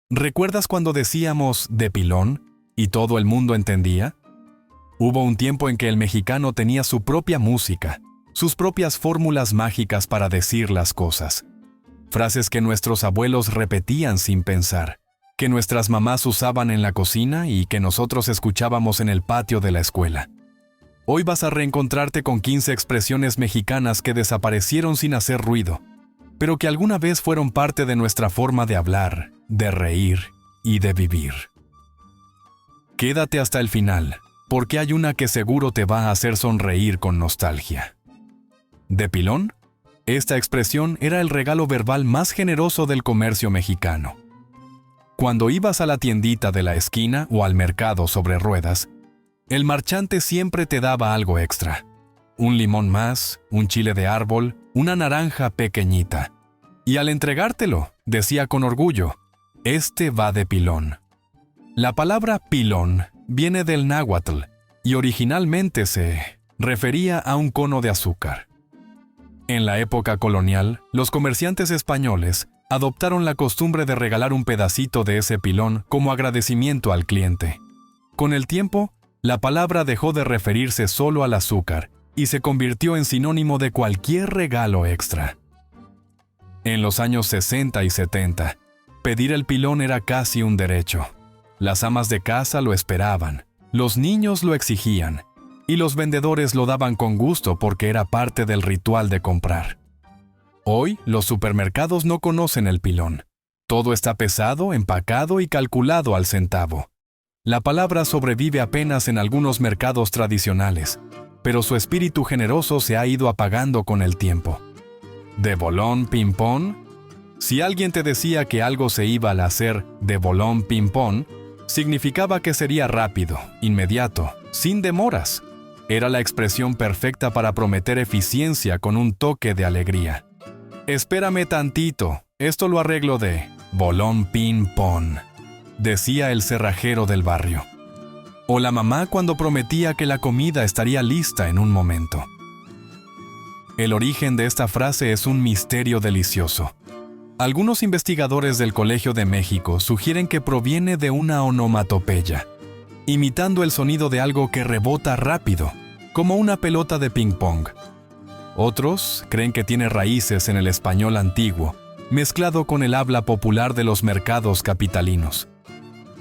¿Recuerdas cuando decíamos de pilón y todo el mundo entendía? Hubo un tiempo en que el mexicano tenía su propia música, sus propias fórmulas mágicas para decir las cosas. Frases que nuestros abuelos repetían sin pensar, que nuestras mamás usaban en la cocina y que nosotros escuchábamos en el patio de la escuela. Hoy vas a reencontrarte con 15 expresiones mexicanas que desaparecieron sin hacer ruido, pero que alguna vez fueron parte de nuestra forma de hablar, de reír y de vivir. Quédate hasta el final, porque hay una que seguro te va a hacer sonreír con nostalgia. ¿De pilón? Esta expresión era el regalo verbal más generoso del comercio mexicano. Cuando ibas a la tiendita de la esquina o al mercado sobre ruedas, el marchante siempre te daba algo extra. Un limón más, un chile de árbol, una naranja pequeñita. Y al entregártelo, decía con orgullo, «Este va de pilón». La palabra pilón viene del náhuatl y originalmente se refería a un cono de azúcar. En la época colonial, los comerciantes españoles adoptaron la costumbre de regalar un pedacito de ese pilón como agradecimiento al cliente. Con el tiempo, la palabra dejó de referirse solo al azúcar y se convirtió en sinónimo de cualquier regalo extra. En los años 60 y 70, pedir el pilón era casi un derecho. Las amas de casa lo esperaban, los niños lo exigían, y los vendedores lo daban con gusto porque era parte del ritual de comprar. Hoy, los supermercados no conocen el pilón. Todo está pesado, empacado y calculado al centavo. La palabra sobrevive apenas en algunos mercados tradicionales, pero su espíritu generoso se ha ido apagando con el tiempo. ¿De bolón ping-pong? Si alguien te decía que algo se iba a hacer de bolón ping-pong, significaba que sería rápido, inmediato, sin demoras. Era la expresión perfecta para prometer eficiencia con un toque de alegría. «Espérame tantito, esto lo arreglo de bolón ping-pong», decía el cerrajero del barrio. O la mamá cuando prometía que la comida estaría lista en un momento. El origen de esta frase es un misterio delicioso. Algunos investigadores del Colegio de México sugieren que proviene de una onomatopeya, imitando el sonido de algo que rebota rápido, como una pelota de ping-pong. Otros creen que tiene raíces en el español antiguo, mezclado con el habla popular de los mercados capitalinos.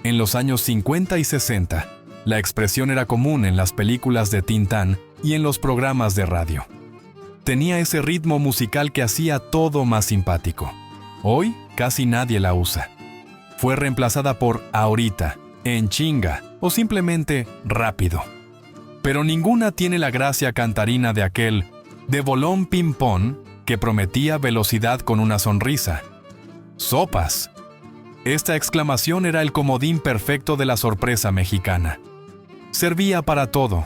En los años 50 y 60, la expresión era común en las películas de Tintán y en los programas de radio. Tenía ese ritmo musical que hacía todo más simpático. Hoy casi nadie la usa. Fue reemplazada por ahorita, en chinga o simplemente rápido. Pero ninguna tiene la gracia cantarina de aquel de bolón ping-pong que prometía velocidad con una sonrisa. ¡Sopas! Esta exclamación era el comodín perfecto de la sorpresa mexicana. Servía para todo.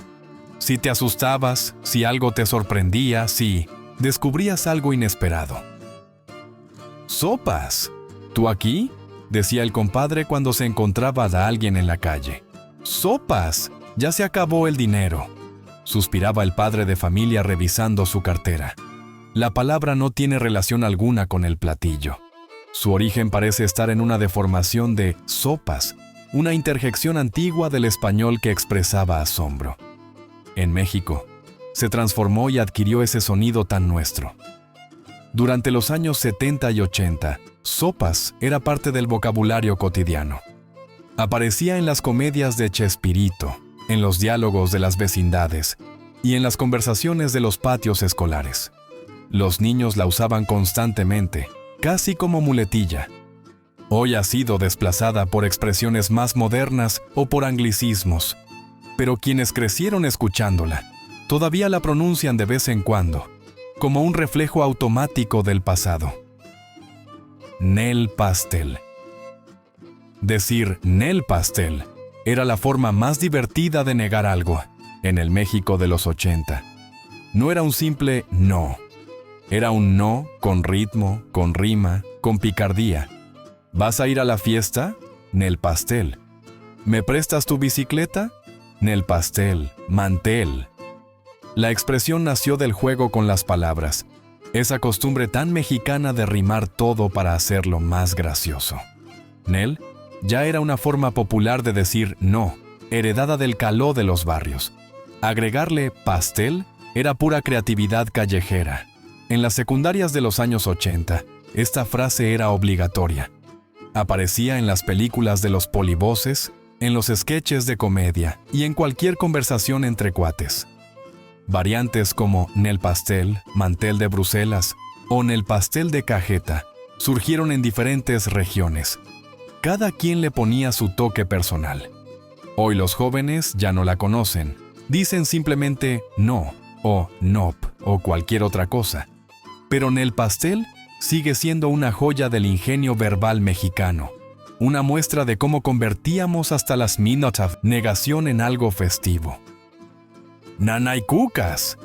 Si te asustabas, si algo te sorprendía, si descubrías algo inesperado. «¡Sopas! ¿Tú aquí?», decía el compadre cuando se encontraba a alguien en la calle. «¡Sopas! Ya se acabó el dinero», suspiraba el padre de familia revisando su cartera. La palabra no tiene relación alguna con el platillo. Su origen parece estar en una deformación de sopas, una interjección antigua del español que expresaba asombro. En México, se transformó y adquirió ese sonido tan nuestro. Durante los años 70 y 80, sopas era parte del vocabulario cotidiano. Aparecía en las comedias de Chespirito, en los diálogos de las vecindades y en las conversaciones de los patios escolares. Los niños la usaban constantemente, casi como muletilla. Hoy ha sido desplazada por expresiones más modernas o por anglicismos, pero quienes crecieron escuchándola todavía la pronuncian de vez en cuando, como un reflejo automático del pasado. Nel pastel. Decir Nel pastel era la forma más divertida de negar algo en el México de los 80. No era un simple no. Era un no con ritmo, con rima, con picardía. ¿Vas a ir a la fiesta? Nel pastel. ¿Me prestas tu bicicleta? Nel pastel, mantel. La expresión nació del juego con las palabras, esa costumbre tan mexicana de rimar todo para hacerlo más gracioso. Nel ya era una forma popular de decir no, heredada del caló de los barrios. Agregarle pastel era pura creatividad callejera. En las secundarias de los años 80, esta frase era obligatoria. Aparecía en las películas de los polivoces, en los sketches de comedia y en cualquier conversación entre cuates. Variantes como nel pastel, mantel de Bruselas o nel pastel de cajeta surgieron en diferentes regiones. Cada quien le ponía su toque personal. Hoy los jóvenes ya no la conocen. Dicen simplemente no o nop o cualquier otra cosa. Pero nel pastel sigue siendo una joya del ingenio verbal mexicano. Una muestra de cómo convertíamos hasta las minutos of negación en algo festivo. ¡Nanaycucas!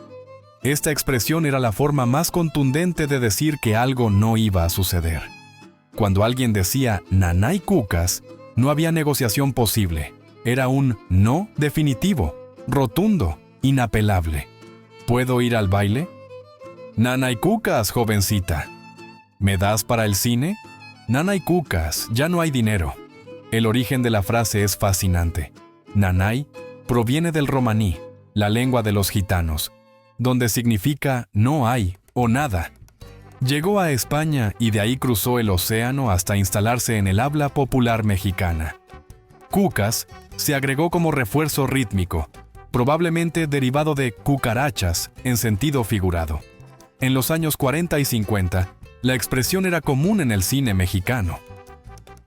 Esta expresión era la forma más contundente de decir que algo no iba a suceder. Cuando alguien decía nanaycucas, no había negociación posible. Era un no definitivo, rotundo, inapelable. ¿Puedo ir al baile? ¡Nanaycucas, jovencita! ¿Me das para el cine? Nanaycucas, ya no hay dinero. El origen de la frase es fascinante. Nanay proviene del romaní, la lengua de los gitanos, donde significa no hay o nada. Llegó a España y de ahí cruzó el océano hasta instalarse en el habla popular mexicana. Cucas se agregó como refuerzo rítmico, probablemente derivado de cucarachas en sentido figurado. En los años 40 y 50, la expresión era común en el cine mexicano.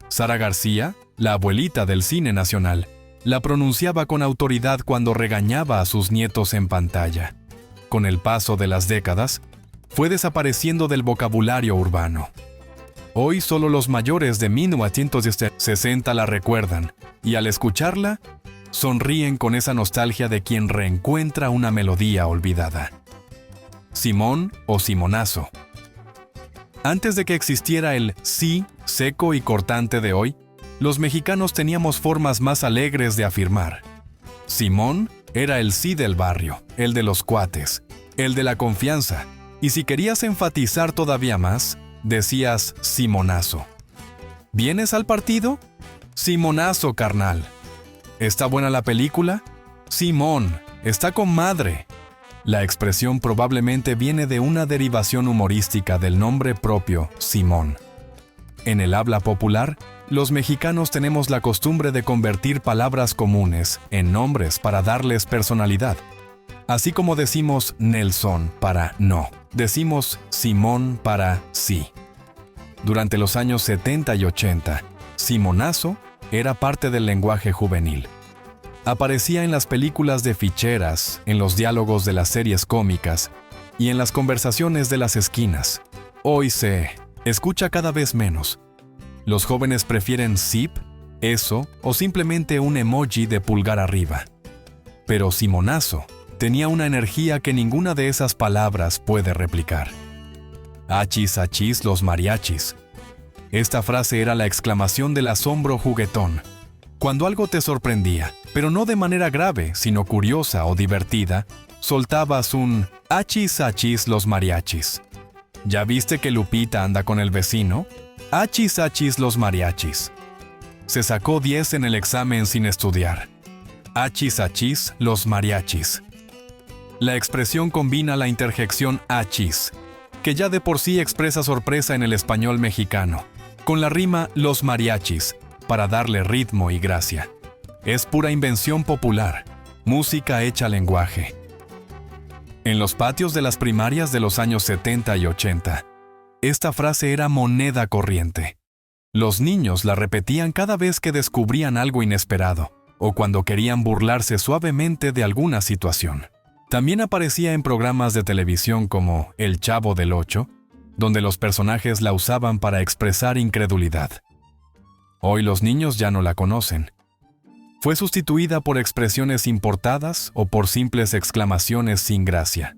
Sara García, la abuelita del cine nacional, la pronunciaba con autoridad cuando regañaba a sus nietos en pantalla. Con el paso de las décadas, fue desapareciendo del vocabulario urbano. Hoy solo los mayores de 1960 la recuerdan, y al escucharla, sonríen con esa nostalgia de quien reencuentra una melodía olvidada. Simón o simonazo. Antes de que existiera el sí seco y cortante de hoy, los mexicanos teníamos formas más alegres de afirmar. Simón era el sí del barrio, el de los cuates, el de la confianza, y si querías enfatizar todavía más, decías simonazo. ¿Vienes al partido? Simonazo, carnal. ¿Está buena la película? Simón, está con madre. La expresión probablemente viene de una derivación humorística del nombre propio, Simón. En el habla popular, los mexicanos tenemos la costumbre de convertir palabras comunes en nombres para darles personalidad. Así como decimos Nelson para no, decimos Simón para sí. Durante los años 70 y 80, simonazo era parte del lenguaje juvenil. Aparecía en las películas de ficheras, en los diálogos de las series cómicas y en las conversaciones de las esquinas. Hoy se escucha cada vez menos. Los jóvenes prefieren zip, eso o simplemente un emoji de pulgar arriba. Pero simonazo tenía una energía que ninguna de esas palabras puede replicar. Achis, achis, los mariachis. Esta frase era la exclamación del asombro juguetón. Cuando algo te sorprendía, pero no de manera grave, sino curiosa o divertida, soltabas un achis, achis, los mariachis. ¿Ya viste que Lupita anda con el vecino? Achis, achis, los mariachis. Se sacó 10 en el examen sin estudiar. Achis, achis, los mariachis. La expresión combina la interjección achis, que ya de por sí expresa sorpresa en el español mexicano, con la rima los mariachis, para darle ritmo y gracia. Es pura invención popular, música hecha lenguaje. En los patios de las primarias de los años 70 y 80, esta frase era moneda corriente. Los niños la repetían cada vez que descubrían algo inesperado o cuando querían burlarse suavemente de alguna situación. También aparecía en programas de televisión como El Chavo del Ocho, donde los personajes la usaban para expresar incredulidad. Hoy los niños ya no la conocen. Fue sustituida por expresiones importadas o por simples exclamaciones sin gracia.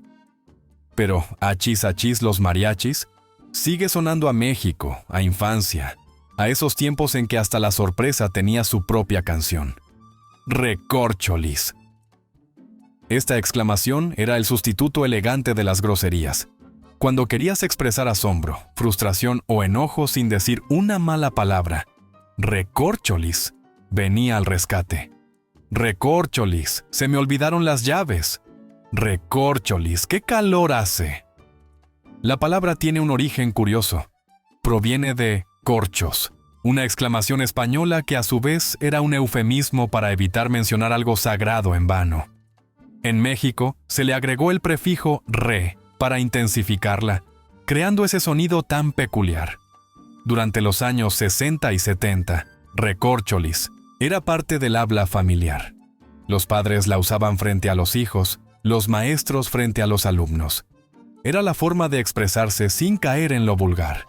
Pero achis achis los mariachis sigue sonando a México, a infancia, a esos tiempos en que hasta la sorpresa tenía su propia canción. Recorcholis. Esta exclamación era el sustituto elegante de las groserías. Cuando querías expresar asombro, frustración o enojo sin decir una mala palabra, Recórcholis venía al rescate. Recórcholis, se me olvidaron las llaves. Recórcholis, ¿qué calor hace? La palabra tiene un origen curioso. Proviene de corchos, una exclamación española que a su vez era un eufemismo para evitar mencionar algo sagrado en vano. En México se le agregó el prefijo re para intensificarla, creando ese sonido tan peculiar. Durante los años 60 y 70, recórcholis era parte del habla familiar. Los padres la usaban frente a los hijos, los maestros frente a los alumnos. Era la forma de expresarse sin caer en lo vulgar.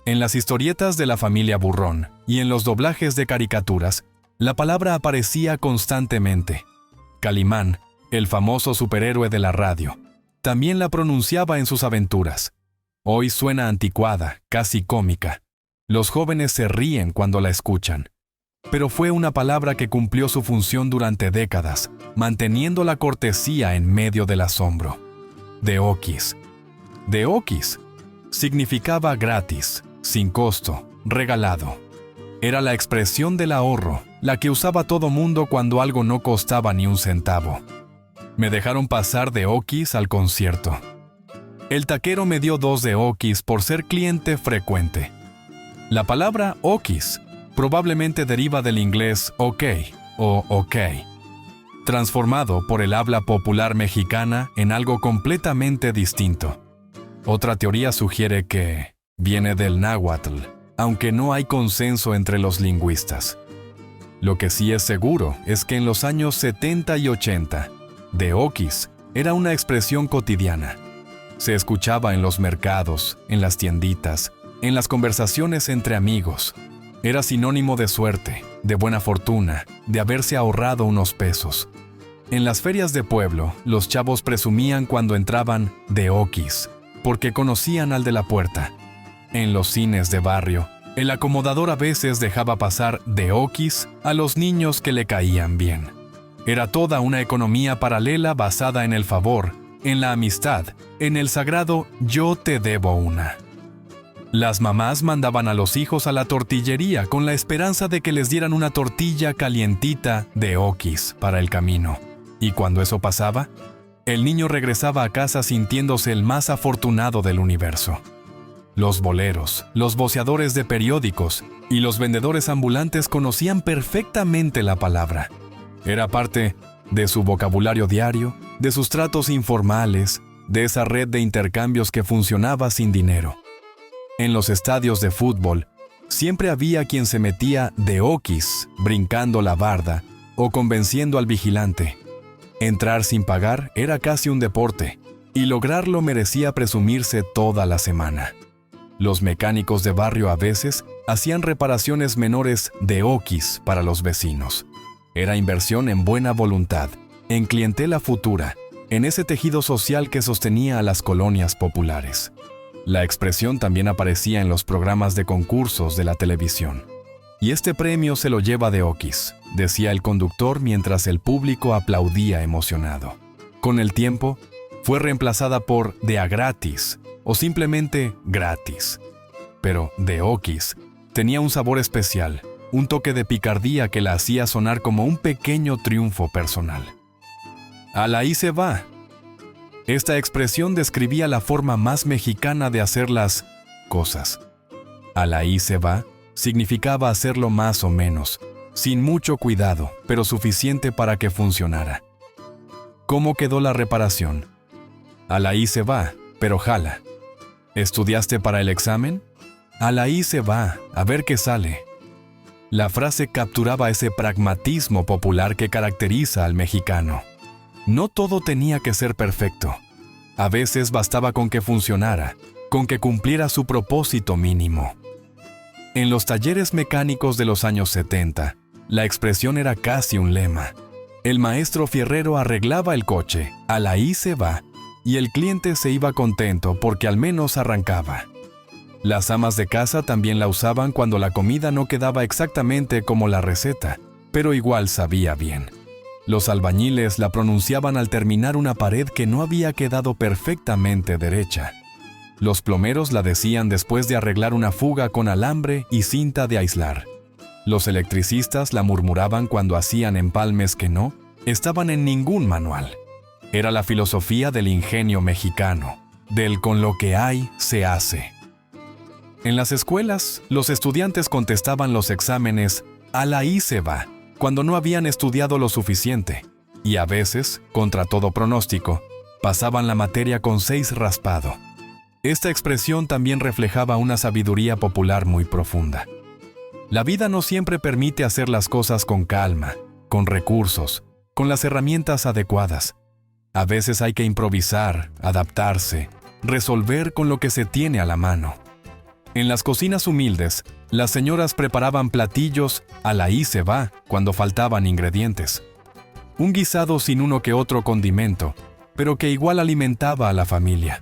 En las historietas de la familia Burrón y en los doblajes de caricaturas, la palabra aparecía constantemente. Calimán, el famoso superhéroe de la radio, también la pronunciaba en sus aventuras. Hoy suena anticuada, casi cómica. Los jóvenes se ríen cuando la escuchan. Pero fue una palabra que cumplió su función durante décadas, manteniendo la cortesía en medio del asombro. De Oquis. De Oquis significaba gratis, sin costo, regalado. Era la expresión del ahorro, la que usaba todo mundo cuando algo no costaba ni un centavo. Me dejaron pasar de Oquis al concierto. El taquero me dio 2 de Oquis por ser cliente frecuente. La palabra Oquis probablemente deriva del inglés ok o ok, transformado por el habla popular mexicana en algo completamente distinto. Otra teoría sugiere que viene del náhuatl, aunque no hay consenso entre los lingüistas. Lo que sí es seguro es que en los años 70 y 80, de Oquis era una expresión cotidiana. Se escuchaba en los mercados, en las tienditas, en las conversaciones entre amigos. Era sinónimo de suerte, de buena fortuna, de haberse ahorrado unos pesos. En las ferias de pueblo, los chavos presumían cuando entraban de Oquis, porque conocían al de la puerta. En los cines de barrio, el acomodador a veces dejaba pasar de Oquis a los niños que le caían bien. Era toda una economía paralela basada en el favor, en la amistad, en el sagrado yo te debo una. Las mamás mandaban a los hijos a la tortillería con la esperanza de que les dieran una tortilla calientita de Oquis para el camino. Y cuando eso pasaba, el niño regresaba a casa sintiéndose el más afortunado del universo. Los boleros, los voceadores de periódicos y los vendedores ambulantes conocían perfectamente la palabra. Era parte de su vocabulario diario, de sus tratos informales, de esa red de intercambios que funcionaba sin dinero. En los estadios de fútbol, siempre había quien se metía de Oquis, brincando la barda o convenciendo al vigilante. Entrar sin pagar era casi un deporte, y lograrlo merecía presumirse toda la semana. Los mecánicos de barrio a veces hacían reparaciones menores de Oquis para los vecinos. Era inversión en buena voluntad, en clientela futura, en ese tejido social que sostenía a las colonias populares. La expresión también aparecía en los programas de concursos de la televisión. Y este premio se lo lleva de Oquis, decía el conductor mientras el público aplaudía emocionado. Con el tiempo, fue reemplazada por de a gratis o simplemente gratis. Pero de Oquis tenía un sabor especial, un toque de picardía que la hacía sonar como un pequeño triunfo personal. A la ahí se va. Esta expresión describía la forma más mexicana de hacer las cosas. A la ahí se va significaba hacerlo más o menos, sin mucho cuidado, pero suficiente para que funcionara. ¿Cómo quedó la reparación? A la ahí se va, pero jala. ¿Estudiaste para el examen? A la ahí se va, a ver qué sale. La frase capturaba ese pragmatismo popular que caracteriza al mexicano. No todo tenía que ser perfecto. A veces bastaba con que funcionara, con que cumpliera su propósito mínimo. En los talleres mecánicos de los años 70, la expresión era casi un lema. El maestro fierrero arreglaba el coche, a la ahí se va, y el cliente se iba contento porque al menos arrancaba. Las amas de casa también la usaban cuando la comida no quedaba exactamente como la receta, pero igual sabía bien. Los albañiles la pronunciaban al terminar una pared que no había quedado perfectamente derecha. Los plomeros la decían después de arreglar una fuga con alambre y cinta de aislar. Los electricistas la murmuraban cuando hacían empalmes que no estaban en ningún manual. Era la filosofía del ingenio mexicano, del con lo que hay se hace. En las escuelas, los estudiantes contestaban los exámenes a la I se va, cuando no habían estudiado lo suficiente, y a veces, contra todo pronóstico, pasaban la materia con 6 raspado. Esta expresión también reflejaba una sabiduría popular muy profunda. La vida no siempre permite hacer las cosas con calma, con recursos, con las herramientas adecuadas. A veces hay que improvisar, adaptarse, resolver con lo que se tiene a la mano. En las cocinas humildes, las señoras preparaban platillos a la I se va cuando faltaban ingredientes. Un guisado sin uno que otro condimento, pero que igual alimentaba a la familia.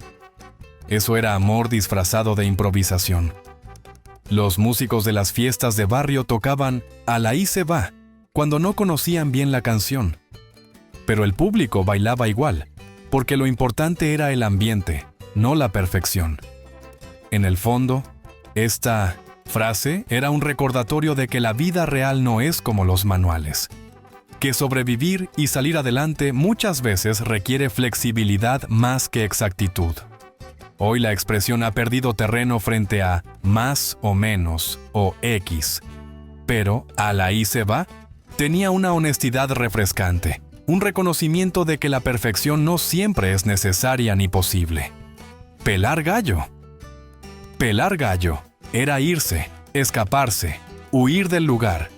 Eso era amor disfrazado de improvisación. Los músicos de las fiestas de barrio tocaban a la I se va cuando no conocían bien la canción. Pero el público bailaba igual, porque lo importante era el ambiente, no la perfección. En el fondo, esta frase era un recordatorio de que la vida real no es como los manuales, que sobrevivir y salir adelante muchas veces requiere flexibilidad más que exactitud. Hoy la expresión ha perdido terreno frente a más o menos o X, pero a la I se va tenía una honestidad refrescante, un reconocimiento de que la perfección no siempre es necesaria ni posible. Pelar gallo. Pelar gallo era irse, escaparse, huir del lugar,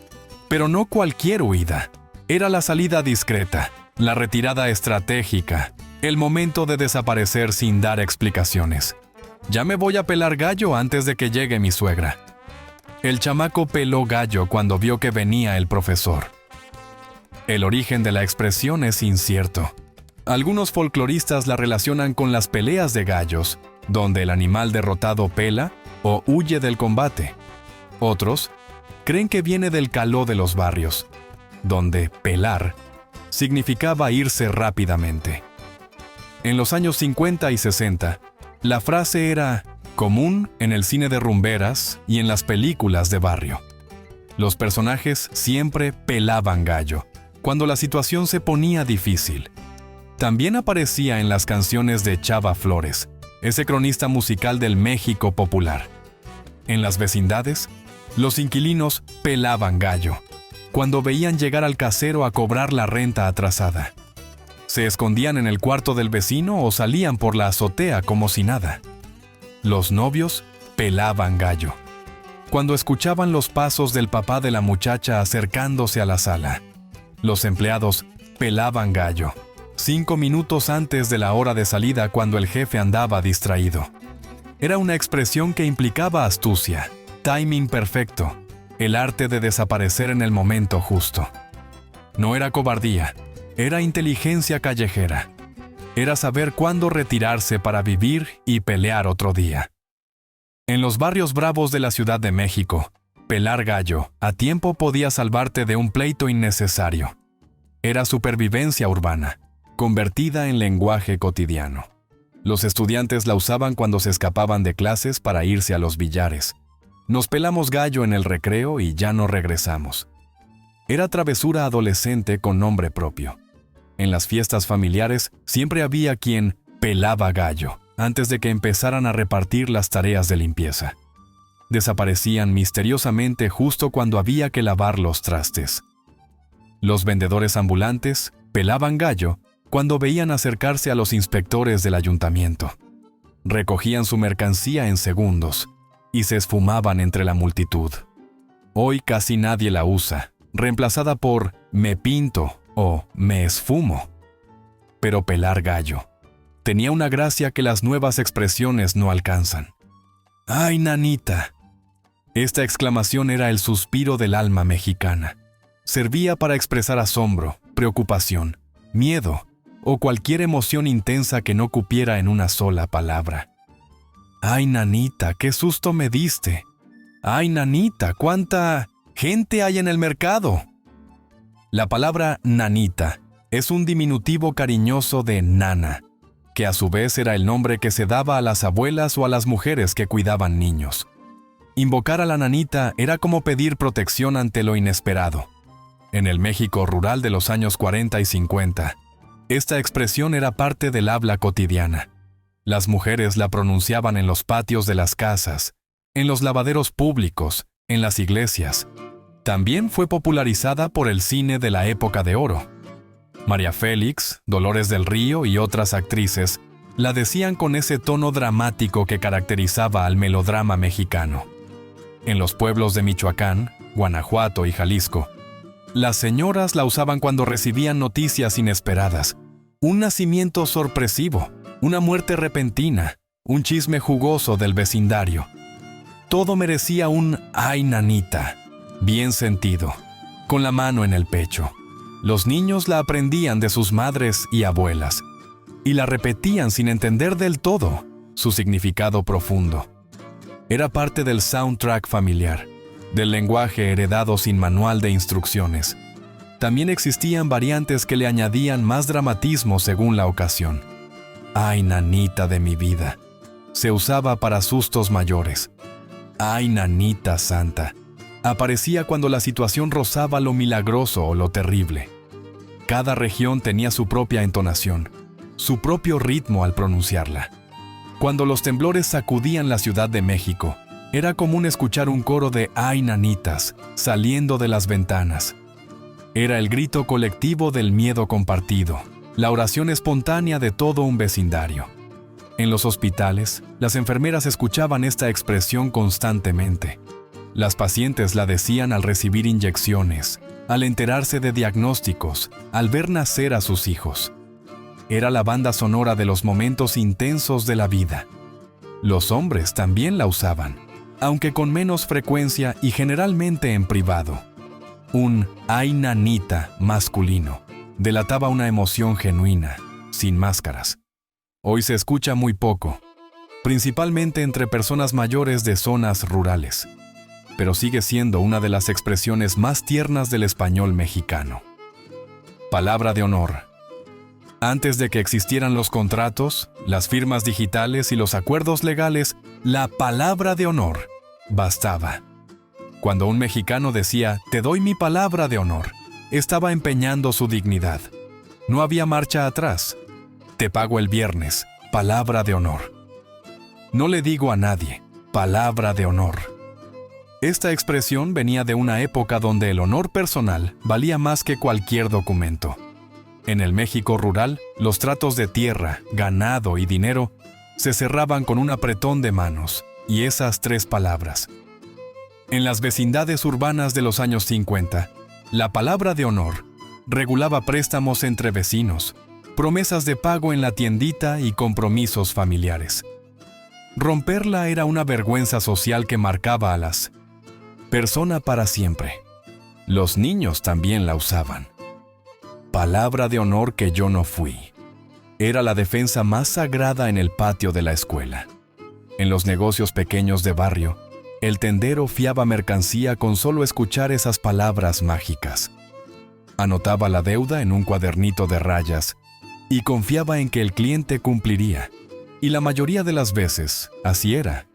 pero no cualquier huida. Era la salida discreta, la retirada estratégica, el momento de desaparecer sin dar explicaciones. Ya me voy a pelar gallo antes de que llegue mi suegra. El chamaco peló gallo cuando vio que venía el profesor. El origen de la expresión es incierto. Algunos folcloristas la relacionan con las peleas de gallos, donde el animal derrotado pela o huye del combate. Otros creen que viene del caló de los barrios, donde pelar significaba irse rápidamente. En los años 50 y 60, la frase era común en el cine de rumberas y en las películas de barrio. Los personajes siempre pelaban gallo, cuando la situación se ponía difícil. También aparecía en las canciones de Chava Flores, ese cronista musical del México popular. En las vecindades, los inquilinos pelaban gallo, cuando veían llegar al casero a cobrar la renta atrasada. Se escondían en el cuarto del vecino o salían por la azotea como si nada. Los novios pelaban gallo, cuando escuchaban los pasos del papá de la muchacha acercándose a la sala. Los empleados pelaban gallo 5 minutos antes de la hora de salida cuando el jefe andaba distraído. Era una expresión que implicaba astucia, timing perfecto, el arte de desaparecer en el momento justo. No era cobardía, era inteligencia callejera. Era saber cuándo retirarse para vivir y pelear otro día. En los barrios bravos de la Ciudad de México, pelar gallo a tiempo podía salvarte de un pleito innecesario. Era supervivencia urbana, convertida en lenguaje cotidiano. Los estudiantes la usaban cuando se escapaban de clases para irse a los billares. Nos pelamos gallo en el recreo y ya no regresamos. Era travesura adolescente con nombre propio. En las fiestas familiares siempre había quien pelaba gallo antes de que empezaran a repartir las tareas de limpieza. Desaparecían misteriosamente justo cuando había que lavar los trastes. Los vendedores ambulantes pelaban gallo cuando veían acercarse a los inspectores del ayuntamiento. Recogían su mercancía en segundos y se esfumaban entre la multitud. Hoy casi nadie la usa, reemplazada por me pinto o me esfumo. Pero pelar gallo tenía una gracia que las nuevas expresiones no alcanzan. ¡Ay, nanita! Esta exclamación era el suspiro del alma mexicana. Servía para expresar asombro, preocupación, miedo o cualquier emoción intensa que no cupiera en una sola palabra. ¡Ay, nanita, qué susto me diste! ¡Ay, nanita, cuánta gente hay en el mercado! La palabra nanita es un diminutivo cariñoso de nana, que a su vez era el nombre que se daba a las abuelas o a las mujeres que cuidaban niños. Invocar a la nanita era como pedir protección ante lo inesperado. En el México rural de los años 40 y 50, esta expresión era parte del habla cotidiana. Las mujeres la pronunciaban en los patios de las casas, en los lavaderos públicos, en las iglesias. También fue popularizada por el cine de la época de oro. María Félix, Dolores del Río y otras actrices la decían con ese tono dramático que caracterizaba al melodrama mexicano. En los pueblos de Michoacán, Guanajuato y Jalisco, las señoras la usaban cuando recibían noticias inesperadas, un nacimiento sorpresivo, una muerte repentina, un chisme jugoso del vecindario. Todo merecía un "ay, nanita", bien sentido, con la mano en el pecho. Los niños la aprendían de sus madres y abuelas, y la repetían sin entender del todo su significado profundo. Era parte del soundtrack familiar, del lenguaje heredado sin manual de instrucciones. También existían variantes que le añadían más dramatismo según la ocasión. "Ay, nanita de mi vida", se usaba para sustos mayores. "Ay, nanita santa", aparecía cuando la situación rozaba lo milagroso o lo terrible. Cada región tenía su propia entonación, su propio ritmo al pronunciarla. Cuando los temblores sacudían la Ciudad de México, era común escuchar un coro de "ay, nanitas" saliendo de las ventanas. Era el grito colectivo del miedo compartido, la oración espontánea de todo un vecindario. En los hospitales, las enfermeras escuchaban esta expresión constantemente. Las pacientes la decían al recibir inyecciones, al enterarse de diagnósticos, al ver nacer a sus hijos. Era la banda sonora de los momentos intensos de la vida. Los hombres también la usaban, aunque con menos frecuencia y generalmente en privado. Un "ay, nanita" masculino delataba una emoción genuina, sin máscaras. Hoy se escucha muy poco, principalmente entre personas mayores de zonas rurales, pero sigue siendo una de las expresiones más tiernas del español mexicano. Palabra de honor. Antes de que existieran los contratos, las firmas digitales y los acuerdos legales, la palabra de honor bastaba. Cuando un mexicano decía "te doy mi palabra de honor", estaba empeñando su dignidad. No había marcha atrás. "Te pago el viernes", palabra de honor. "No le digo a nadie", palabra de honor. Esta expresión venía de una época donde el honor personal valía más que cualquier documento. En el México rural, los tratos de tierra, ganado y dinero se cerraban con un apretón de manos y esas 3 palabras. En las vecindades urbanas de los años 50, la palabra de honor regulaba préstamos entre vecinos, promesas de pago en la tiendita y compromisos familiares. Romperla era una vergüenza social que marcaba a las personas para siempre. Los niños también la usaban. Palabra de honor que yo no fui. Era la defensa más sagrada en el patio de la escuela. En los negocios pequeños de barrio, el tendero fiaba mercancía con solo escuchar esas palabras mágicas. Anotaba la deuda en un cuadernito de rayas y confiaba en que el cliente cumpliría. Y la mayoría de las veces, así era,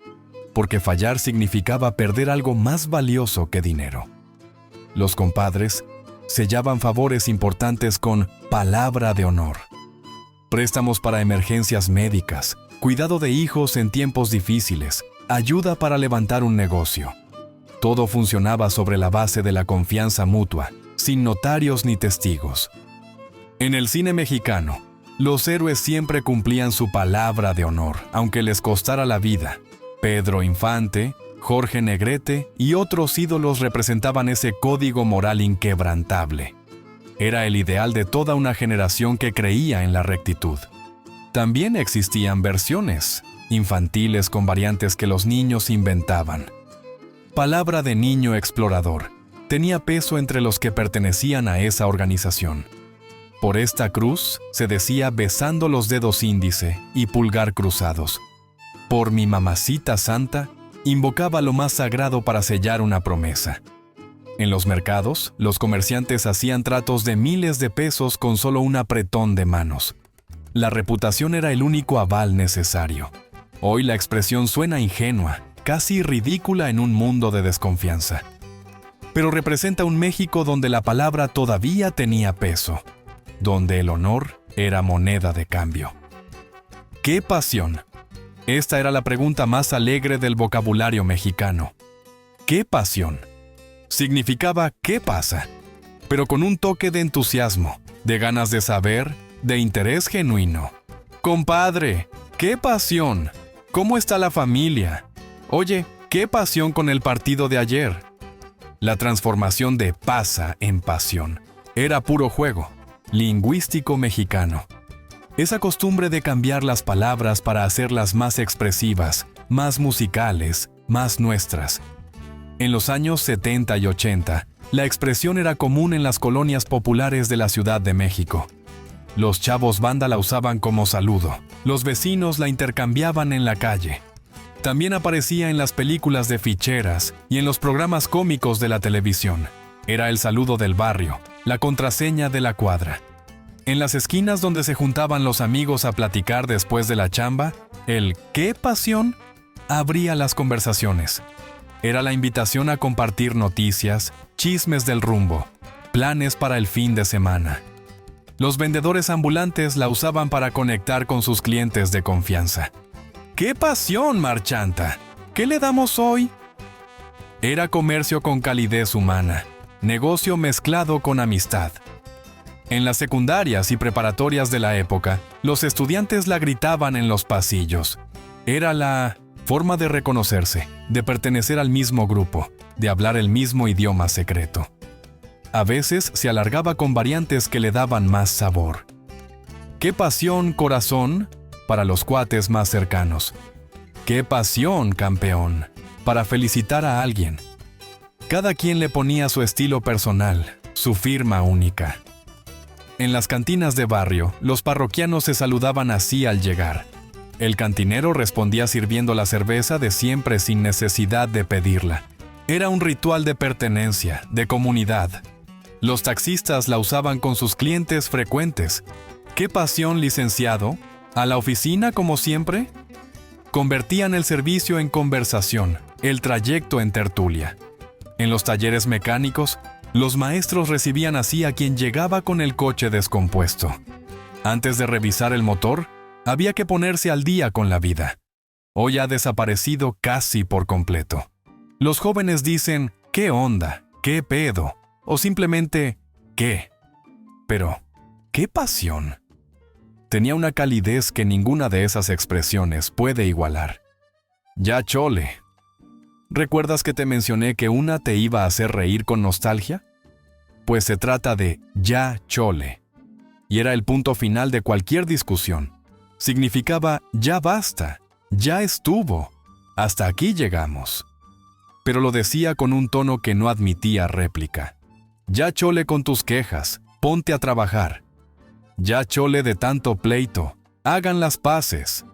porque fallar significaba perder algo más valioso que dinero. Los compadres sellaban favores importantes con palabra de honor. Préstamos para emergencias médicas, cuidado de hijos en tiempos difíciles, ayuda para levantar un negocio. Todo funcionaba sobre la base de la confianza mutua, sin notarios ni testigos. En el cine mexicano, los héroes siempre cumplían su palabra de honor, aunque les costara la vida. Pedro Infante, Jorge Negrete y otros ídolos representaban ese código moral inquebrantable. Era el ideal de toda una generación que creía en la rectitud. También existían versiones infantiles con variantes que los niños inventaban. Palabra de niño explorador tenía peso entre los que pertenecían a esa organización. Por esta cruz se decía besando los dedos índice y pulgar cruzados. Por mi mamacita santa, invocaba lo más sagrado para sellar una promesa. En los mercados, los comerciantes hacían tratos de miles de pesos con solo un apretón de manos. La reputación era el único aval necesario. Hoy la expresión suena ingenua, casi ridícula en un mundo de desconfianza. Pero representa un México donde la palabra todavía tenía peso, donde el honor era moneda de cambio. ¡Qué pasión! Esta era la pregunta más alegre del vocabulario mexicano. ¿Qué pasión? Significaba ¿qué pasa? Pero con un toque de entusiasmo, de ganas de saber, de interés genuino. Compadre, ¡qué pasión! ¿Cómo está la familia? Oye, ¿qué pasión con el partido de ayer? La transformación de pasa en pasión. Era puro juego, lingüístico mexicano. Esa costumbre de cambiar las palabras para hacerlas más expresivas, más musicales, más nuestras. En los años 70 y 80, la expresión era común en las colonias populares de la Ciudad de México. Los chavos banda la usaban como saludo. Los vecinos la intercambiaban en la calle. También aparecía en las películas de ficheras y en los programas cómicos de la televisión. Era el saludo del barrio, la contraseña de la cuadra. En las esquinas donde se juntaban los amigos a platicar después de la chamba, el ¿qué pasión? Abría las conversaciones. Era la invitación a compartir noticias, chismes del rumbo, planes para el fin de semana. Los vendedores ambulantes la usaban para conectar con sus clientes de confianza. ¡Qué pasión, marchanta! ¿Qué le damos hoy? Era comercio con calidez humana, negocio mezclado con amistad. En las secundarias y preparatorias de la época, los estudiantes la gritaban en los pasillos. Era la forma de reconocerse, de pertenecer al mismo grupo, de hablar el mismo idioma secreto. A veces se alargaba con variantes que le daban más sabor. ¡Qué pasión, corazón! Para los cuates más cercanos. ¡Qué pasión, campeón! Para felicitar a alguien. Cada quien le ponía su estilo personal, su firma única. En las cantinas de barrio, los parroquianos se saludaban así al llegar. El cantinero respondía sirviendo la cerveza de siempre sin necesidad de pedirla. Era un ritual de pertenencia, de comunidad. Los taxistas la usaban con sus clientes frecuentes. ¡Qué pasión, licenciado! ¿A la oficina como siempre? Convertían el servicio en conversación, el trayecto en tertulia. En los talleres mecánicos, los maestros recibían así a quien llegaba con el coche descompuesto. Antes de revisar el motor, había que ponerse al día con la vida. Hoy ha desaparecido casi por completo. Los jóvenes dicen, ¿qué onda? ¿Qué pedo? O simplemente, ¿qué? Pero, ¿qué pasión? Tenía una calidez que ninguna de esas expresiones puede igualar. Ya chole. ¿Recuerdas que te mencioné que una te iba a hacer reír con nostalgia? Pues se trata de ya chole. Y era el punto final de cualquier discusión. Significaba ya basta, ya estuvo, hasta aquí llegamos. Pero lo decía con un tono que no admitía réplica. Ya chole con tus quejas, ponte a trabajar. Ya chole de tanto pleito, hagan las paces.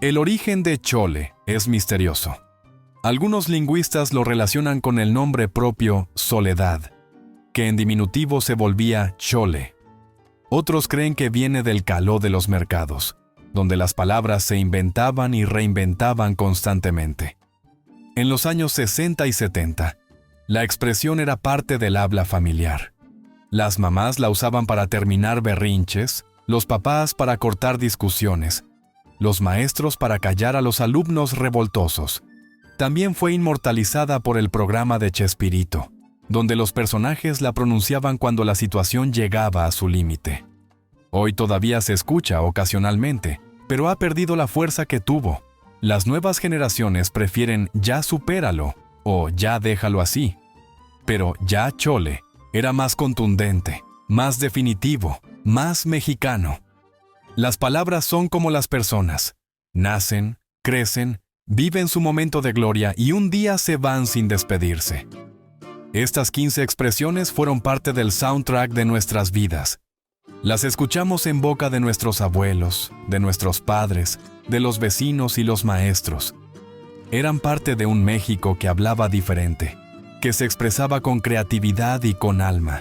El origen de chole es misterioso. Algunos lingüistas lo relacionan con el nombre propio soledad, que en diminutivo se volvía chole. Otros creen que viene del caló de los mercados, donde las palabras se inventaban y reinventaban constantemente. En los años 60 y 70, la expresión era parte del habla familiar. Las mamás la usaban para terminar berrinches, los papás para cortar discusiones, los maestros para callar a los alumnos revoltosos. También fue inmortalizada por el programa de Chespirito, donde los personajes la pronunciaban cuando la situación llegaba a su límite. Hoy todavía se escucha ocasionalmente, pero ha perdido la fuerza que tuvo. Las nuevas generaciones prefieren ya supéralo o ya déjalo así. Pero ya chole era más contundente, más definitivo, más mexicano. Las palabras son como las personas. Nacen, crecen, viven su momento de gloria y un día se van sin despedirse. Estas 15 expresiones fueron parte del soundtrack de nuestras vidas. Las escuchamos en boca de nuestros abuelos, de nuestros padres, de los vecinos y los maestros. Eran parte de un México que hablaba diferente, que se expresaba con creatividad y con alma.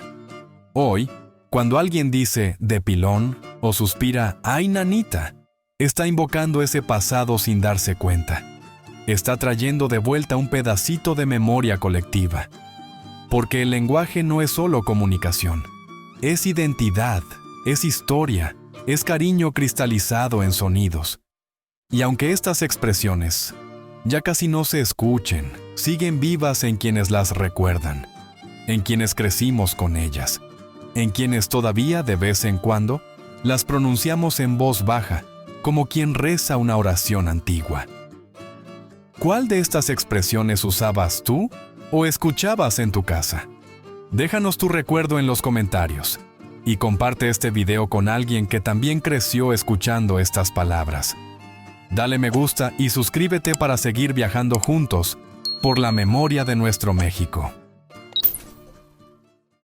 Hoy, cuando alguien dice de pilón o suspira ¡ay, nanita!, está invocando ese pasado sin darse cuenta. está trayendo de vuelta un pedacito de memoria colectiva. Porque el lenguaje no es solo comunicación, es identidad, es historia, es cariño cristalizado en sonidos. Y aunque estas expresiones ya casi no se escuchen, siguen vivas en quienes las recuerdan, en quienes crecimos con ellas, en quienes todavía de vez en cuando las pronunciamos en voz baja, como quien reza una oración antigua. ¿Cuál de estas expresiones usabas tú o escuchabas en tu casa? Déjanos tu recuerdo en los comentarios y comparte este video con alguien que también creció escuchando estas palabras. Dale me gusta y suscríbete para seguir viajando juntos por la memoria de nuestro México.